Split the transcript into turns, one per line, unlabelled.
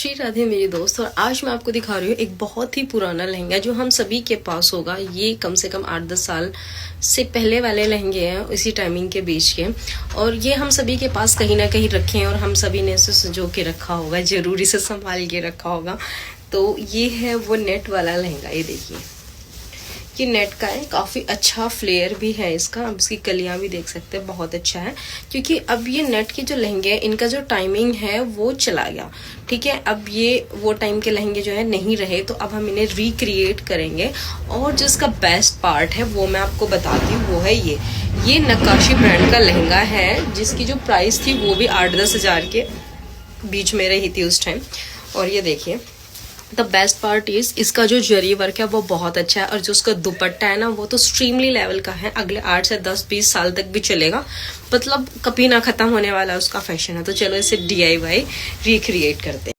श्री राधे मेरे दोस्त। और आज मैं आपको दिखा रही हूँ एक बहुत ही पुराना लहंगा जो हम सभी के पास होगा। ये कम से कम 8-10 साल से पहले वाले लहंगे हैं, इसी टाइमिंग के बीच के। और ये हम सभी के पास कहीं ना कहीं रखे हैं और हम सभी ने इसे संजो के रखा होगा, जरूरी से संभाल के रखा होगा। तो ये है वो नेट वाला लहंगा। ये देखिए, ये नेट का है, काफ़ी अच्छा फ्लेयर भी है इसका। अब इसकी कलियां भी देख सकते हैं, बहुत अच्छा है। क्योंकि अब ये नेट के जो लहंगे हैं इनका जो टाइमिंग है वो चला गया, ठीक है। अब ये वो टाइम के लहंगे जो है नहीं रहे, तो अब हम इन्हें रिक्रिएट करेंगे। और जो इसका बेस्ट पार्ट है वो मैं आपको बताती हूँ, वो है ये नक्काशी ब्रांड का लहंगा है, जिसकी जो प्राइस थी वो भी 8-10 हज़ार के बीच में रही थी उस टाइम। और ये देखिए, द बेस्ट पार्ट इज इसका जो जरी वर्क है वो बहुत अच्छा है। और जो उसका दुपट्टा है ना, वो तो स्ट्रीमली लेवल का है, अगले 8 से 10-20 साल तक भी चलेगा, मतलब कभी ना खत्म होने वाला उसका फैशन है। तो चलो इसे DIY रिक्रिएट करते हैं।